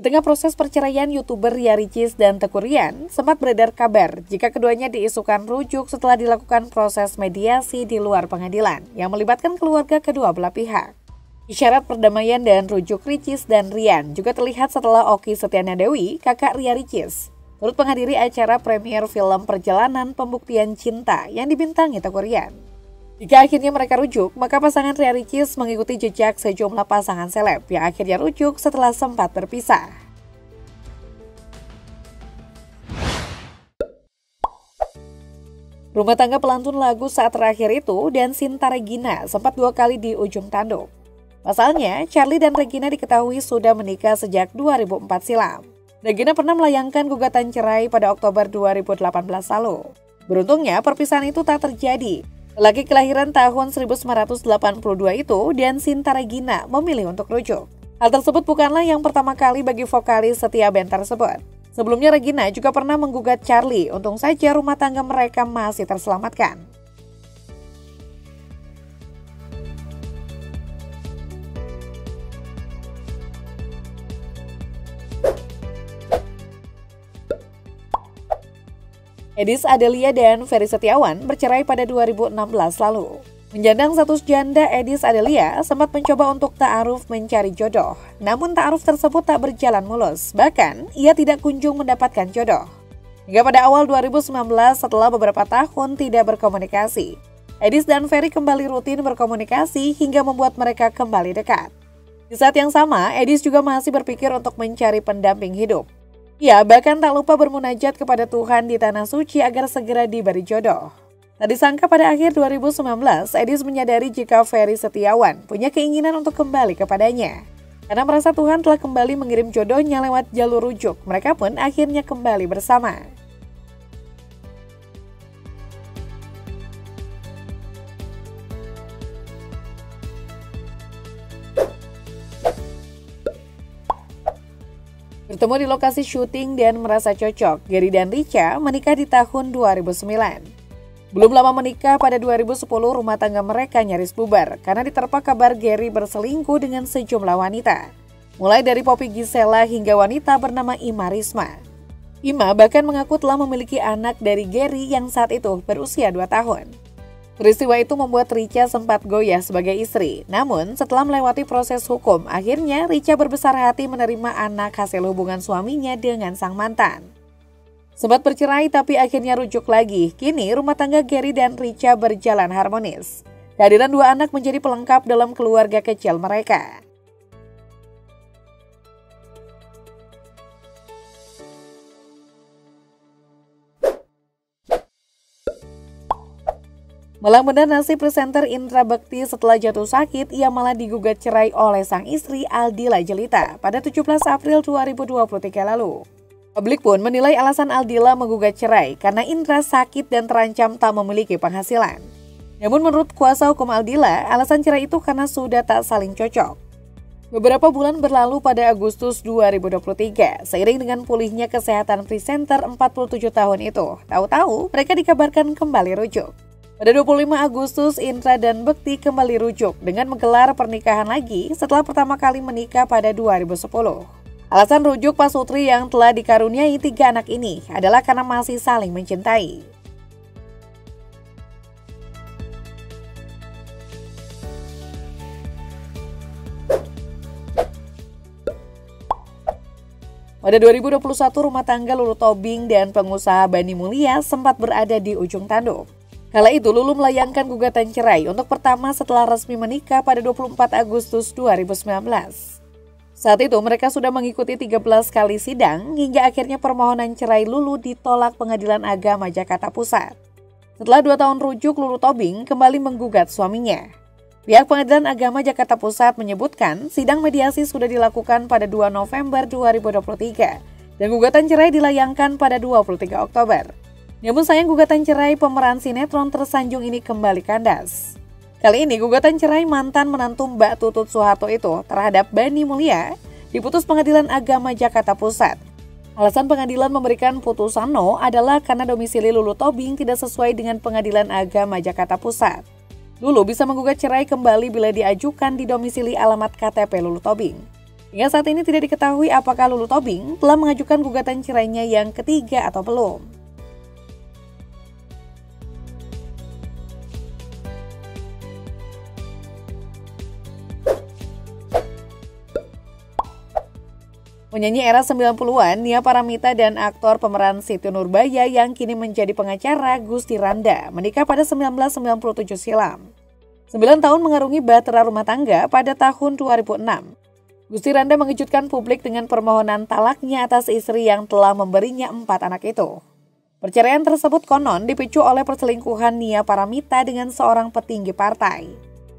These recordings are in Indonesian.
tengah proses perceraian YouTuber Ria Ricis dan Teuku Ryan, sempat beredar kabar jika keduanya diisukan rujuk setelah dilakukan proses mediasi di luar pengadilan yang melibatkan keluarga kedua belah pihak. Isyarat perdamaian dan rujuk Ricis dan Ryan juga terlihat setelah Okky Setiana Dewi, kakak Ria Ricis, turut menghadiri acara premier film Perjalanan Pembuktian Cinta yang dibintangi Teuku Ryan. Jika akhirnya mereka rujuk, maka pasangan Ria Ricis mengikuti jejak sejumlah pasangan seleb yang akhirnya rujuk setelah sempat berpisah. Rumah tangga pelantun lagu saat terakhir itu dan Sinta Regina sempat 2 kali di ujung tanduk. Pasalnya, Charlie dan Regina diketahui sudah menikah sejak 2004 silam. Regina pernah melayangkan gugatan cerai pada Oktober 2018 lalu. Beruntungnya, perpisahan itu tak terjadi. Lelaki kelahiran tahun 1982 itu dan Sinta Regina memilih untuk rujuk. Hal tersebut bukanlah yang pertama kali bagi vokalis setia band tersebut. Sebelumnya Regina juga pernah menggugat Charlie, untung saja rumah tangga mereka masih terselamatkan. Edis Adelia dan Ferry Setiawan bercerai pada 2016 lalu. Menjandang status janda, Edis Adelia sempat mencoba untuk ta'aruf mencari jodoh. Namun ta'aruf tersebut tak berjalan mulus, bahkan ia tidak kunjung mendapatkan jodoh. Hingga pada awal 2019 setelah beberapa tahun tidak berkomunikasi, Edis dan Ferry kembali rutin berkomunikasi hingga membuat mereka kembali dekat. Di saat yang sama, Edis juga masih berpikir untuk mencari pendamping hidup. Ia bahkan tak lupa bermunajat kepada Tuhan di Tanah Suci agar segera diberi jodoh. Tak disangka pada akhir 2019, Edis menyadari jika Ferry Setiawan punya keinginan untuk kembali kepadanya. Karena merasa Tuhan telah kembali mengirim jodohnya lewat jalur rujuk, mereka pun akhirnya kembali bersama. Bertemu di lokasi syuting dan merasa cocok, Gary dan Richa menikah di tahun 2009. Belum lama menikah, pada 2010 rumah tangga mereka nyaris bubar karena diterpa kabar Gary berselingkuh dengan sejumlah wanita. Mulai dari Poppy Gisela hingga wanita bernama Ima Risma. Ima bahkan mengaku telah memiliki anak dari Gary yang saat itu berusia 2 tahun. Peristiwa itu membuat Richa sempat goyah sebagai istri. Namun, setelah melewati proses hukum, akhirnya Richa berbesar hati menerima anak hasil hubungan suaminya dengan sang mantan. Sempat bercerai tapi akhirnya rujuk lagi. Kini rumah tangga Gary dan Richa berjalan harmonis. Kehadiran 2 anak menjadi pelengkap dalam keluarga kecil mereka. Malang benar nasib presenter Indra Bekti setelah jatuh sakit, ia malah digugat cerai oleh sang istri Aldila Jelita pada 17 April 2023 lalu. Publik pun menilai alasan Aldila menggugat cerai karena Indra sakit dan terancam tak memiliki penghasilan. Namun menurut kuasa hukum Aldila, alasan cerai itu karena sudah tak saling cocok. Beberapa bulan berlalu pada Agustus 2023, seiring dengan pulihnya kesehatan presenter 47 tahun itu, tahu-tahu mereka dikabarkan kembali rujuk. Pada 25 Agustus, Indra dan Bekti kembali rujuk dengan menggelar pernikahan lagi setelah pertama kali menikah pada 2010. Alasan rujuk pasutri yang telah dikaruniai 3 anak ini adalah karena masih saling mencintai. Pada 2021, rumah tangga Lulu Tobing dan pengusaha Bani Mulia sempat berada di ujung tanduk. Kala itu Lulu melayangkan gugatan cerai untuk pertama setelah resmi menikah pada 24 Agustus 2019. Saat itu mereka sudah mengikuti 13 kali sidang hingga akhirnya permohonan cerai Lulu ditolak Pengadilan Agama Jakarta Pusat. Setelah 2 tahun rujuk, Lulu Tobing kembali menggugat suaminya. Pihak Pengadilan Agama Jakarta Pusat menyebutkan sidang mediasi sudah dilakukan pada 2 November 2023 dan gugatan cerai dilayangkan pada 23 Oktober. Namun sayang gugatan cerai pemeran sinetron tersanjung ini kembali kandas. Kali ini gugatan cerai mantan menantu Mbak Tutut Soeharto itu terhadap Bani Mulia diputus Pengadilan Agama Jakarta Pusat. Alasan pengadilan memberikan putusan no adalah karena domisili Lulu Tobing tidak sesuai dengan Pengadilan Agama Jakarta Pusat. Lulu bisa menggugat cerai kembali bila diajukan di domisili alamat KTP Lulu Tobing. Hingga saat ini tidak diketahui apakah Lulu Tobing telah mengajukan gugatan cerainya yang ketiga atau belum. Penyanyi era 90-an, Nia Paramita dan aktor pemeran Siti Nurbaya yang kini menjadi pengacara Gusti Randa menikah pada 1997 silam. 9 tahun mengarungi bahtera rumah tangga pada tahun 2006. Gusti Randa mengejutkan publik dengan permohonan talaknya atas istri yang telah memberinya 4 anak itu. Perceraian tersebut konon dipicu oleh perselingkuhan Nia Paramita dengan seorang petinggi partai.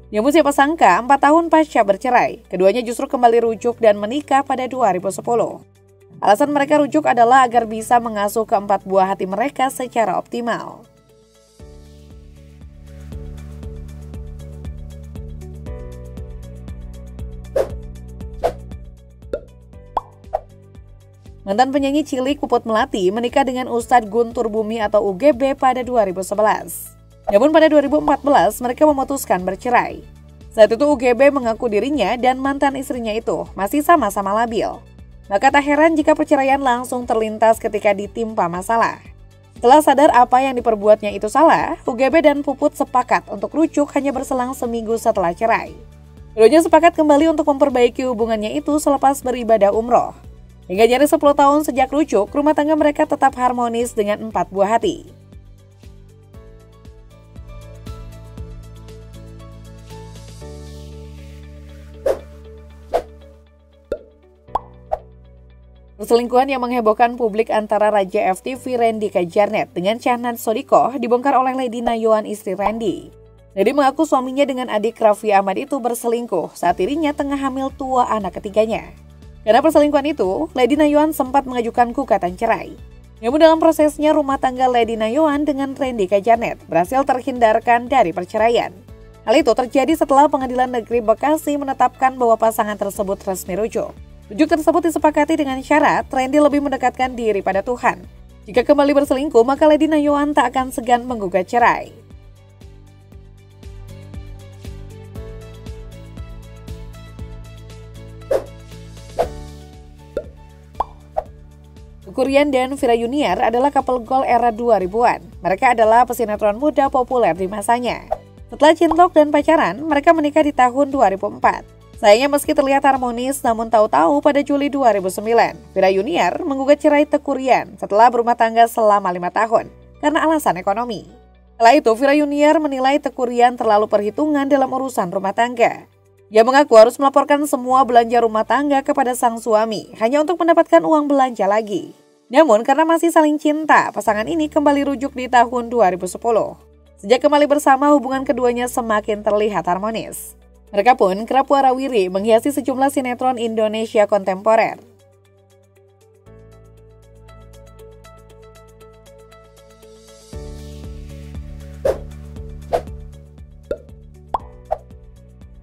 Namun siapa sangka 4 tahun pasca bercerai, keduanya justru kembali rujuk dan menikah pada 2010. Alasan mereka rujuk adalah agar bisa mengasuh keempat buah hati mereka secara optimal. Mantan penyanyi cilik Puput Melati menikah dengan Ustadz Guntur Bumi atau UGB pada 2011. Namun pada 2014 mereka memutuskan bercerai. Saat itu UGB mengaku dirinya dan mantan istrinya itu masih sama-sama labil. Maka tak heran jika perceraian langsung terlintas ketika ditimpa masalah. Setelah sadar apa yang diperbuatnya itu salah, UGB dan Puput sepakat untuk rujuk hanya berselang seminggu setelah cerai. Keduanya sepakat kembali untuk memperbaiki hubungannya itu selepas beribadah umroh. Hingga nyaris 10 tahun sejak rujuk, rumah tangga mereka tetap harmonis dengan 4 buah hati. Perselingkuhan yang menghebohkan publik antara Raja FTV Randy Kajarnet dengan Syahnan Sodikoh dibongkar oleh Lady Nayoan, istri Randy. Lady mengaku suaminya dengan adik Raffi Ahmad itu berselingkuh saat dirinya tengah hamil tua anak ketiganya. Karena perselingkuhan itu, Lady Nayoan sempat mengajukan gugatan cerai. Namun dalam prosesnya, rumah tangga Lady Nayoan dengan Randy Kajarnet berhasil terhindarkan dari perceraian. Hal itu terjadi setelah Pengadilan Negeri Bekasi menetapkan bahwa pasangan tersebut resmi rujuk. Rujuk tersebut disepakati dengan syarat Randy lebih mendekatkan diri pada Tuhan. Jika kembali berselingkuh, maka Lady Nayoan tak akan segan menggugat cerai. Kurian dan Vira Yuniar adalah couple goal era 2000-an. Mereka adalah pesinetron muda populer di masanya. Setelah cinlok dan pacaran, mereka menikah di tahun 2004. Sayangnya meski terlihat harmonis, namun tahu-tahu pada Juli 2009, Vira Yuniar menggugat cerai Teuku Ryan setelah berumah tangga selama 5 tahun karena alasan ekonomi. Setelah itu, Vira Yuniar menilai Teuku Ryan terlalu perhitungan dalam urusan rumah tangga. Ia mengaku harus melaporkan semua belanja rumah tangga kepada sang suami hanya untuk mendapatkan uang belanja lagi. Namun karena masih saling cinta, pasangan ini kembali rujuk di tahun 2010. Sejak kembali bersama, hubungan keduanya semakin terlihat harmonis. Mereka pun kerap warawiri menghiasi sejumlah sinetron Indonesia kontemporer.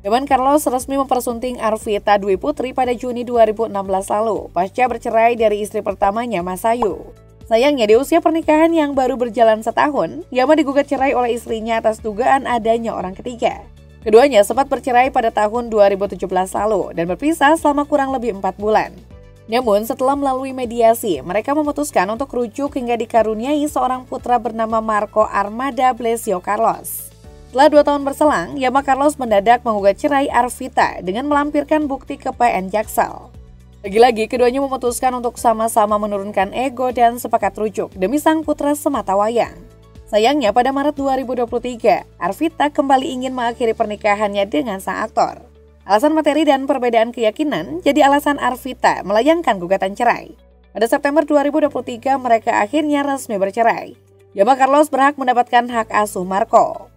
Dewan Carlos resmi mempersunting Arvita Dwi Putri pada Juni 2016 lalu, pasca bercerai dari istri pertamanya, Mas Ayu. Sayangnya di usia pernikahan yang baru berjalan setahun, Yama digugat cerai oleh istrinya atas dugaan adanya orang ketiga. Keduanya sempat bercerai pada tahun 2017 lalu dan berpisah selama kurang lebih 4 bulan. Namun setelah melalui mediasi, mereka memutuskan untuk rujuk hingga dikaruniai seorang putra bernama Marco Armada Blesio Carlos. Setelah 2 tahun berselang, Yama Carlos mendadak menggugat cerai Arvita dengan melampirkan bukti ke PN Jaksel. Lagi-lagi, keduanya memutuskan untuk sama-sama menurunkan ego dan sepakat rujuk demi sang putra sematawayang. Sayangnya pada Maret 2023, Arvita kembali ingin mengakhiri pernikahannya dengan sang aktor. Alasan materi dan perbedaan keyakinan jadi alasan Arvita melayangkan gugatan cerai. Pada September 2023, mereka akhirnya resmi bercerai. Yama Carlos berhak mendapatkan hak asuh Marco.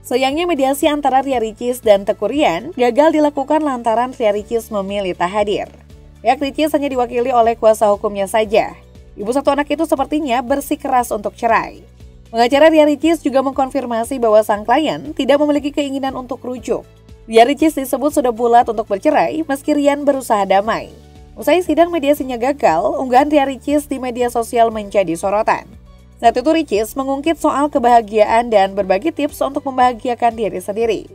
Sayangnya mediasi antara Ria Ricis dan Teuku Ryan gagal dilakukan lantaran Ria Ricis memilih tak hadir. Pihak Ricis hanya diwakili oleh kuasa hukumnya saja. Ibu satu anak itu sepertinya bersikeras untuk cerai. Pengacara Ria Ricis juga mengkonfirmasi bahwa sang klien tidak memiliki keinginan untuk rujuk. Ria Ricis disebut sudah bulat untuk bercerai meski Ryan berusaha damai. Usai sidang mediasinya gagal, unggahan Ria Ricis di media sosial menjadi sorotan. Saat itu Ricis mengungkit soal kebahagiaan dan berbagi tips untuk membahagiakan diri sendiri.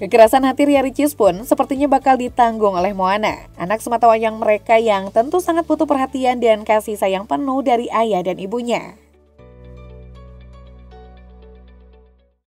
Kekerasan hati Ria Ricis pun sepertinya bakal ditanggung oleh Moana, anak sematawayang mereka yang tentu sangat butuh perhatian dan kasih sayang penuh dari ayah dan ibunya.